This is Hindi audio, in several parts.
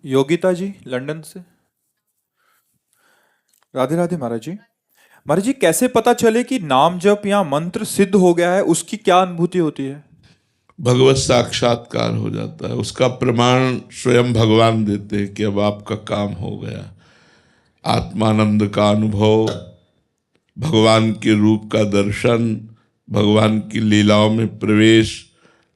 योगिता जी लंदन से। राधे राधे महाराज जी। महाराज जी, कैसे पता चले कि नाम जप या मंत्र सिद्ध हो गया है? उसकी क्या अनुभूति होती है? भगवत साक्षात्कार हो जाता है। उसका प्रमाण स्वयं भगवान देते हैं कि अब आपका काम हो गया। आत्मानंद का अनुभव, भगवान के रूप का दर्शन, भगवान की लीलाओं में प्रवेश,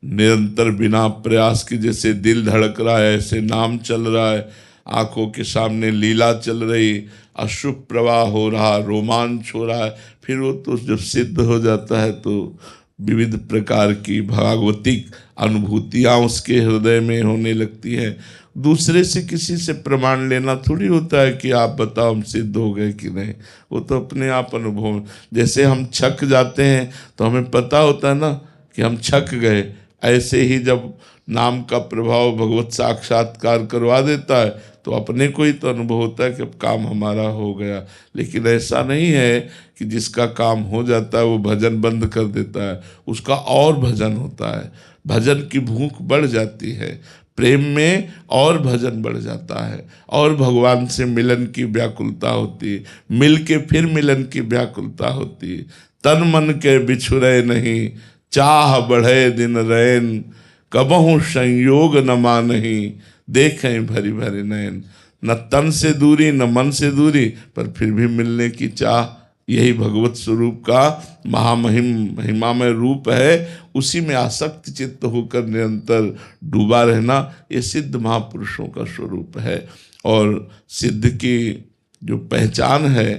निरंतर बिना प्रयास के जैसे दिल धड़क रहा है ऐसे नाम चल रहा है, आंखों के सामने लीला चल रही, अश्रु प्रवाह हो रहा, रोमांच हो रहा है। फिर वो तो जब सिद्ध हो जाता है तो विविध प्रकार की भागवतिक अनुभूतियाँ उसके हृदय में होने लगती हैं। दूसरे से किसी से प्रमाण लेना थोड़ी होता है कि आप बताओ हम सिद्ध हो गए कि नहीं। वो तो अपने आप अनुभव, जैसे हम छक जाते हैं तो हमें पता होता है ना कि हम छक गए, ऐसे ही जब नाम का प्रभाव भगवत साक्षात्कार करवा देता है तो अपने को ही तो अनुभव होता है कि अब काम हमारा हो गया। लेकिन ऐसा नहीं है कि जिसका काम हो जाता है वो भजन बंद कर देता है, उसका और भजन होता है। भजन की भूख बढ़ जाती है, प्रेम में और भजन बढ़ जाता है, और भगवान से मिलन की व्याकुलता होती है, मिल के फिर मिलन की व्याकुलता होती है। तन मन के बिछुरे नहीं, चाह बढ़े दिन रैन, कबहू संयोग न मानही, देखें भरी भरी नयन। न तन से दूरी न मन से दूरी, पर फिर भी मिलने की चाह। यही भगवत स्वरूप का महिमामय रूप है। उसी में आसक्त चित्त होकर निरंतर डूबा रहना, ये सिद्ध महापुरुषों का स्वरूप है। और सिद्ध की जो पहचान है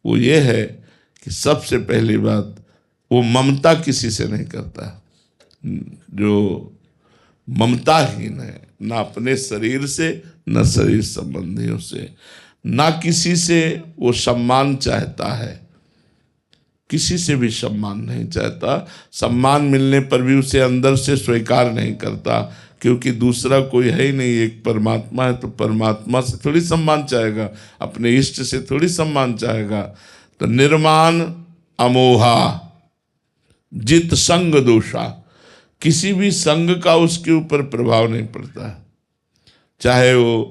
वो ये है कि सबसे पहली बात, वो ममता किसी से नहीं करता। जो ममताहीन है, ना अपने शरीर से, न शरीर संबंधियों से, ना किसी से वो सम्मान चाहता है, किसी से भी सम्मान नहीं चाहता। सम्मान मिलने पर भी उसे अंदर से स्वीकार नहीं करता, क्योंकि दूसरा कोई है ही नहीं, एक परमात्मा है। तो परमात्मा से थोड़ी सम्मान चाहेगा, अपने इष्ट से थोड़ी सम्मान चाहेगा। तो निर्माण अमोहा जित संग दोषा, किसी भी संग का उसके ऊपर प्रभाव नहीं पड़ता। चाहे वो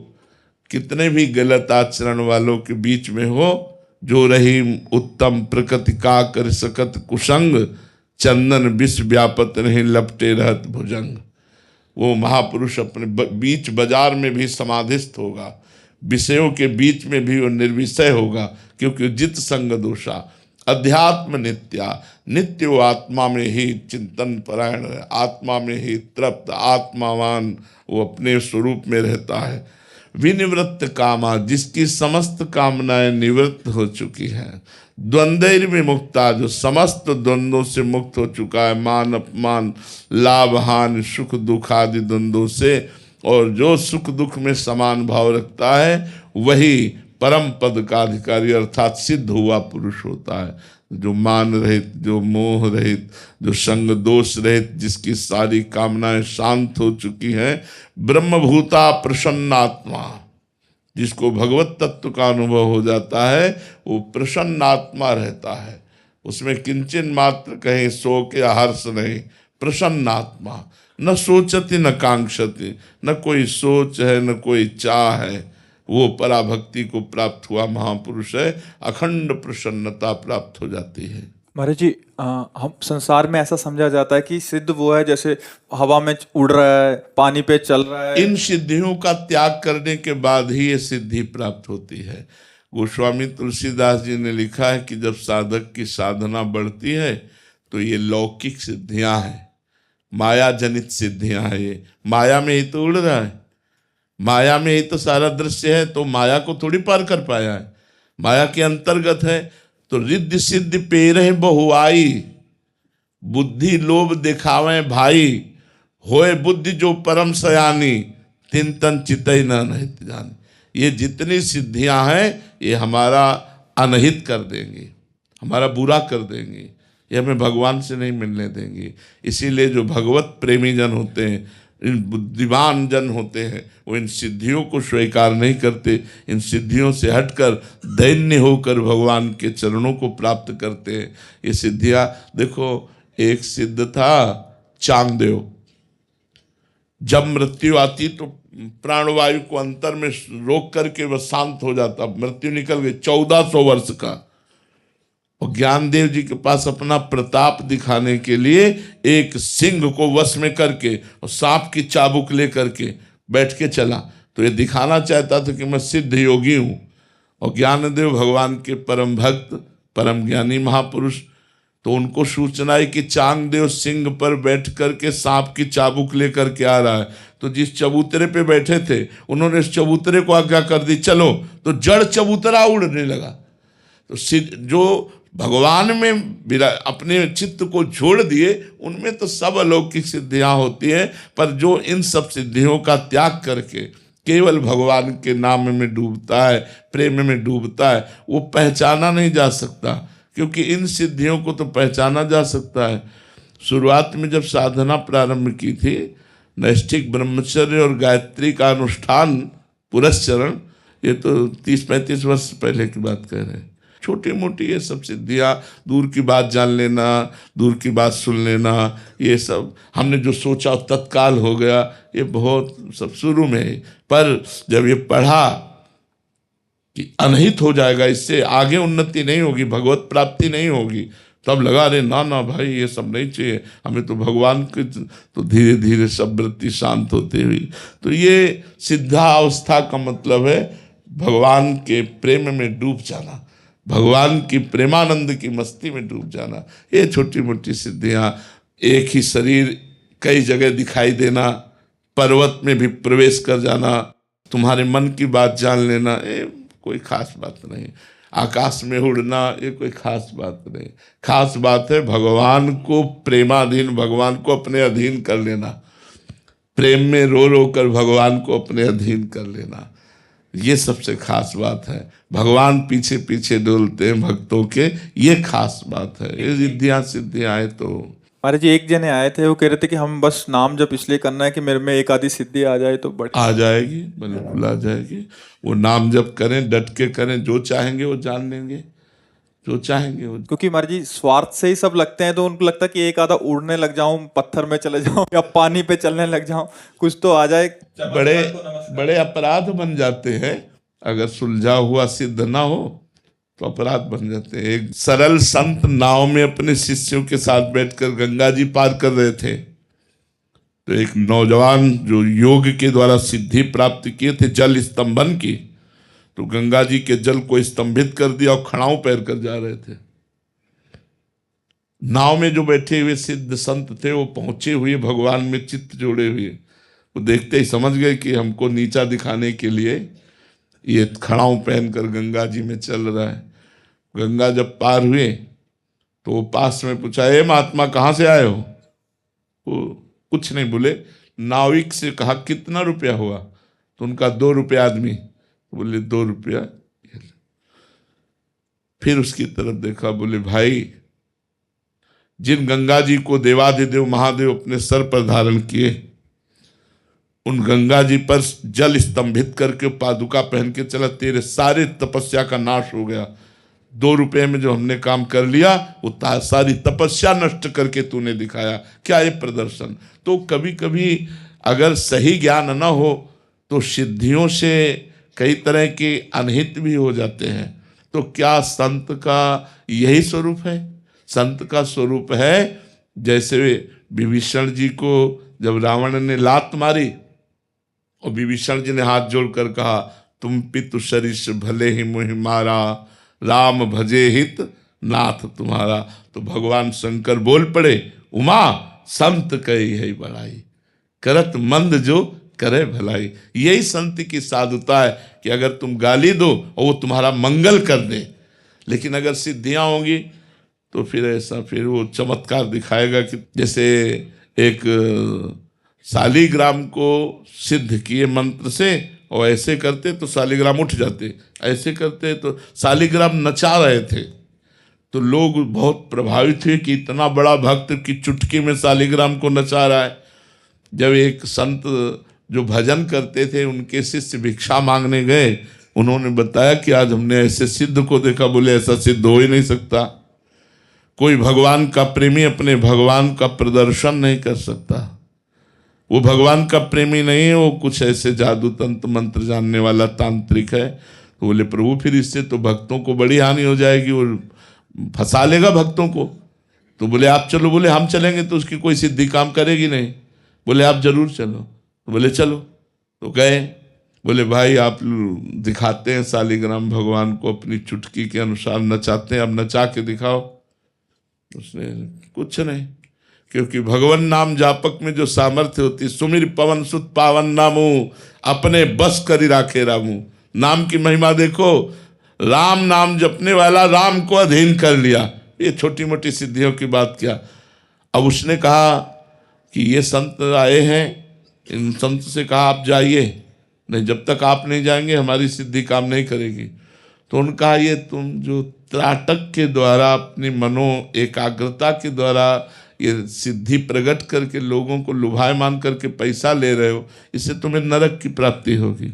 कितने भी गलत आचरण वालों के बीच में हो, जो रही उत्तम प्रकृति का कर सकत कुसंग, चंदन विष व्यापत नहीं लपटे रहत भुजंग। वो महापुरुष अपने बीच बाजार में भी समाधिस्थ होगा, विषयों के बीच में भी वो निर्विषय होगा, क्योंकि जित संग दोषा। अध्यात्म नित्या, नित्य वो आत्मा में ही चिंतन परायण है, आत्मा में ही तृप्त, आत्मावान वो अपने स्वरूप में रहता है। विनिवृत्त कामा, जिसकी समस्त कामनाएं निवृत्त हो चुकी हैं। द्वंद्व विमुक्ता, जो समस्त द्वंद्वों से मुक्त हो चुका है, मान अपमान लाभ हानि सुख दुख आदि द्वंद्वों से। और जो सुख दुख में समान भाव रखता है वही परम पद का अधिकारी अर्थात सिद्ध हुआ पुरुष होता है। जो मान रहित, जो मोह रहित, जो संग दोष रहित, जिसकी सारी कामनाएं शांत हो चुकी हैं। ब्रह्मभूता प्रसन्नात्मा, जिसको भगवत तत्व का अनुभव हो जाता है वो प्रसन्नात्मा रहता है। उसमें किंचन मात्र कहीं शोक या हर्ष नहीं। प्रसन्नात्मा, न सोचती न कांक्षति, न कोई सोच है न कोई चाह है। वो पराभक्ति को प्राप्त हुआ महापुरुष है, अखंड प्रसन्नता प्राप्त हो जाती है। महाराज जी, हम संसार में ऐसा समझा जाता है कि सिद्ध वो है जैसे हवा में उड़ रहा है, पानी पे चल रहा है। इन सिद्धियों का त्याग करने के बाद ही ये सिद्धि प्राप्त होती है। गोस्वामी तुलसीदास जी ने लिखा है कि जब साधक की साधना बढ़ती है तो ये लौकिक सिद्धियां हैं, माया जनित सिद्धियां हैं। ये माया में ही तो उड़ रहा है, माया में ही तो सारा दृश्य है, तो माया को थोड़ी पार कर पाया है, माया के अंतर्गत है। तो रिद्धि सिद्धि पेरह बहुआई, बुद्धि लोभ दिखावे भाई, होए बुद्धि जो परम सयानी, तिन तन चितई न अनहित जानी। ये जितनी सिद्धियां हैं ये हमारा अनहित कर देंगी, हमारा बुरा कर देंगी, ये हमें भगवान से नहीं मिलने देंगी। इसीलिए जो भगवत प्रेमी जन होते हैं, इन बुद्धिमान जन होते हैं, वो इन सिद्धियों को स्वीकार नहीं करते। इन सिद्धियों से हटकर दैन्य होकर भगवान के चरणों को प्राप्त करते हैं। ये सिद्धियां देखो, एक सिद्ध था चांगदेव। जब मृत्यु आती तो प्राणवायु को अंतर में रोक करके वह शांत हो जाता, मृत्यु निकल गई। 1400 वर्ष का। और ज्ञानदेव जी के पास अपना प्रताप दिखाने के लिए एक सिंह को वश में करके और सांप की चाबुक ले करके बैठ के चला। तो ये दिखाना चाहता था कि मैं सिद्ध योगी हूँ। और ज्ञानदेव भगवान के परम भक्त, परम ज्ञानी महापुरुष, तो उनको सूचना है कि चांगदेव सिंह पर बैठ करके सांप की चाबुक लेकर के आ रहा है। तो जिस चबूतरे पे बैठे थे उन्होंने इस चबूतरे को आज्ञा कर दी, चलो। तो जड़ चबूतरा उड़ने लगा। तो जो भगवान में अपने चित्त को जोड़ दिए, उनमें तो सब अलौकिक सिद्धियां होती हैं। पर जो इन सब सिद्धियों का त्याग करके केवल भगवान के नाम में डूबता है, प्रेम में डूबता है, वो पहचाना नहीं जा सकता। क्योंकि इन सिद्धियों को तो पहचाना जा सकता है। शुरुआत में जब साधना प्रारंभ की थी, नैष्ठिक ब्रह्मचर्य और गायत्री का अनुष्ठान पुरस्चरण, ये तो 30-35 वर्ष पहले की बात कह रहे हैं। छोटी मोटी ये सब सिद्धियाँ, दूर की बात जान लेना, दूर की बात सुन लेना, ये सब हमने जो सोचा तत्काल हो गया, ये बहुत सब शुरू में है। पर जब ये पढ़ा कि अनहित हो जाएगा, इससे आगे उन्नति नहीं होगी, भगवत प्राप्ति नहीं होगी, तब लगा रे ना ना भाई ये सब नहीं चाहिए हमें, तो भगवान के। तो धीरे धीरे सब वृत्ति शांत होती हुई, तो ये सिद्धावस्था का मतलब है भगवान के प्रेम में डूब जाना, भगवान की प्रेमानंद की मस्ती में डूब जाना। ये छोटी मोटी सिद्धियाँ, एक ही शरीर कई जगह दिखाई देना, पर्वत में भी प्रवेश कर जाना, तुम्हारे मन की बात जान लेना, ये कोई खास बात नहीं। आकाश में उड़ना, ये कोई खास बात नहीं। खास बात है भगवान को प्रेमाधीन, भगवान को अपने अधीन कर लेना, प्रेम में रो रो कर भगवान को अपने अधीन कर लेना, ये सबसे खास बात है। भगवान पीछे पीछे डोलते हैं भक्तों के, ये खास बात है। ये सिद्धियाँ आए तो महाराज जी एक जने आए थे, वो कह रहे थे कि हम बस नाम जप इसलिए करना है कि मेरे में एक आधी सिद्धि आ जाए तो बड़ी आ जाएगी, बिल्कुल आ जाएगी। वो नाम जप करें, डट के करें, जो चाहेंगे वो जान लेंगे, जो चाहेंगे वो। क्योंकि महाराज जी स्वार्थ से ही सब लगते हैं, तो उनको लगता है कि एक आधा उड़ने लग जाऊं, पत्थर में चले जाऊं या पानी पे चलने लग जाऊं, कुछ तो आ जाए। बड़े बड़े अपराध बन जाते हैं अगर सुलझा हुआ सिद्ध ना हो, तो अपराध बन जाते हैं। एक सरल संत नाव में अपने शिष्यों के साथ बैठकर गंगा जी पार कर रहे थे, तो एक नौजवान जो योग के द्वारा सिद्धि प्राप्त किए थे जल स्तंभन की, तो गंगा जी के जल को स्तंभित कर दिया और खड़ाऊ पैर कर जा रहे थे। नाव में जो बैठे हुए सिद्ध संत थे वो पहुंचे हुए भगवान में चित्त जोड़े हुए, वो देखते ही समझ गए कि हमको नीचा दिखाने के लिए ये खड़ाऊ पहनकर गंगा जी में चल रहा है। गंगा जब पार हुए तो वो पास में पूछा, ए महात्मा कहाँ से आए हो? वो कुछ नहीं बोले। नाविक से कहा कितना रुपया हुआ? तो उनका 2 रुपया आदमी। बोले 2 रुपया। फिर उसकी तरफ देखा, बोले भाई जिन गंगा जी को देवाधिदेव महादेव अपने सर पर धारण किए, उन गंगा जी पर जल स्तंभित करके पादुका पहन के चला, तेरे सारे तपस्या का नाश हो गया। 2 रुपये में जो हमने काम कर लिया वो सारी तपस्या नष्ट करके तूने दिखाया। क्या ये प्रदर्शन? तो कभी कभी अगर सही ज्ञान न हो तो सिद्धियों से कई तरह के अनहित भी हो जाते हैं। तो क्या संत का यही स्वरूप है? संत का स्वरूप है जैसे विभीषण जी को जब रावण ने लात मारी और विभीषण जी ने हाथ जोड़कर कहा, तुम पितु सरिस भले ही मुहि मारा, राम भजे हित नाथ तुम्हारा। तो भगवान शंकर बोल पड़े, उमा संत कही है बड़ाई, करत मंद जो करे भलाई। यही संत की साधुता है कि अगर तुम गाली दो और वो तुम्हारा मंगल कर दे, लेकिन अगर सिद्धियां होंगी तो फिर ऐसा, फिर वो चमत्कार दिखाएगा कि जैसे एक शालिग्राम को सिद्ध किए मंत्र से, और ऐसे करते तो शालिग्राम उठ जाते, ऐसे करते तो शालिग्राम नचा रहे थे, तो लोग बहुत प्रभावित हुए कि इतना बड़ा भक्त की चुटकी में शालिग्राम को नचा रहा है। जब एक संत जो भजन करते थे उनके शिष्य भिक्षा मांगने गए, उन्होंने बताया कि आज हमने ऐसे सिद्ध को देखा। बोले ऐसा सिद्ध हो ही नहीं सकता, कोई भगवान का प्रेमी अपने भगवान का प्रदर्शन नहीं कर सकता। वो भगवान का प्रेमी नहीं है, वो कुछ ऐसे जादू तंत्र मंत्र जानने वाला तांत्रिक है। तो बोले प्रभु फिर इससे तो भक्तों को बड़ी हानि हो जाएगी, वो फंसा लेगा भक्तों को। तो बोले आप चलो। बोले हम चलेंगे तो उसकी कोई सिद्धि काम करेगी नहीं। बोले आप जरूर चलो। तो बोले चलो। तो गए। बोले भाई आप दिखाते हैं शालिग्राम भगवान को अपनी चुटकी के अनुसार नचाते हैं, अब नचा के दिखाओ। उसने कुछ नहीं, क्योंकि भगवान नाम जापक में जो सामर्थ्य होती, सुमिर पवन सुत पावन नामू अपने बस करी राखे रामू। नाम की महिमा देखो, राम नाम जपने वाला राम को अधीन कर लिया। ये छोटी मोटी सिद्धियों की बात क्या। अब उसने कहा कि ये संत आए हैं, इन संत से कहा आप जाइए, नहीं जब तक आप नहीं जाएंगे हमारी सिद्धि काम नहीं करेगी। तो उनका ये तुम जो त्राटक के द्वारा अपनी मनो एकाग्रता के द्वारा ये सिद्धि प्रकट करके लोगों को लुभायमान करके पैसा ले रहे हो, इससे तुम्हें नरक की प्राप्ति होगी।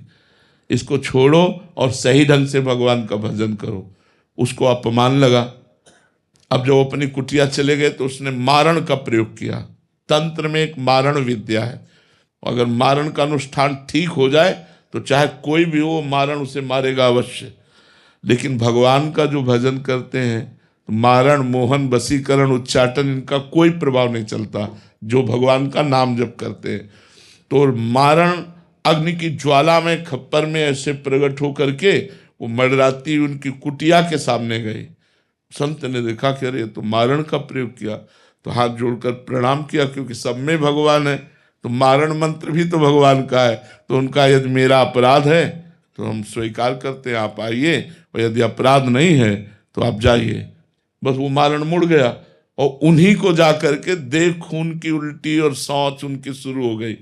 इसको छोड़ो और सही ढंग से भगवान का भजन करो। उसको अपमान लगा। अब जब अपनी कुटिया चले गए तो उसने मारण का प्रयोग किया। तंत्र में एक मारण विद्या है, अगर मारण का अनुष्ठान ठीक हो जाए तो चाहे कोई भी हो मारण उसे मारेगा अवश्य। लेकिन भगवान का जो भजन करते हैं तो मारण मोहन वशीकरण उच्चाटन इनका कोई प्रभाव नहीं चलता, जो भगवान का नाम जप करते हैं। तो मारण अग्नि की ज्वाला में खप्पर में ऐसे प्रकट होकर के वो मडराती उनकी कुटिया के सामने गई। संत ने देखा कि अरे तो मारण का प्रयोग किया, तो हाथ जोड़कर प्रणाम किया, क्योंकि सब में भगवान है तो मारण मंत्र भी तो भगवान का है। तो उनका यदि मेरा अपराध है तो हम स्वीकार करते हैं, आप आइए, और यदि अपराध नहीं है तो आप जाइए। बस वो मारण मुड़ गया और उन्हीं को जा करके देख खून की उल्टी और शौच उनकी शुरू हो गई।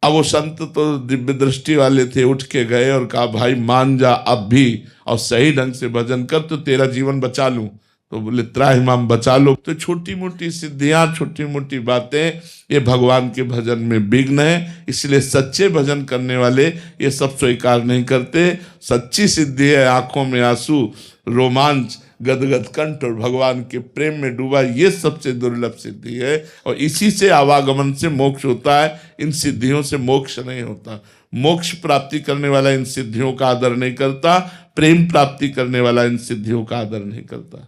अब वो संत तो दिव्य दृष्टि वाले थे, उठ के गए और कहा भाई मान जा अब भी और सही ढंग से भजन कर तो तेरा जीवन बचा लूं। तो बोले त्राहिमाम बचा लो। तो छोटी मोटी सिद्धियां, छोटी मोटी बातें ये भगवान के भजन में विघ्न है। इसलिए सच्चे भजन करने वाले ये सब स्वीकार नहीं करते। सच्ची सिद्धि है आंखों में आंसू, रोमांच, गदगद कंठ और भगवान के प्रेम में डूबा, ये सबसे दुर्लभ सिद्धि है। और इसी से आवागमन से मोक्ष होता है, इन सिद्धियों से मोक्ष नहीं होता। मोक्ष प्राप्ति करने वाला इन सिद्धियों का आदर नहीं करता, प्रेम प्राप्ति करने वाला इन सिद्धियों का आदर नहीं करता।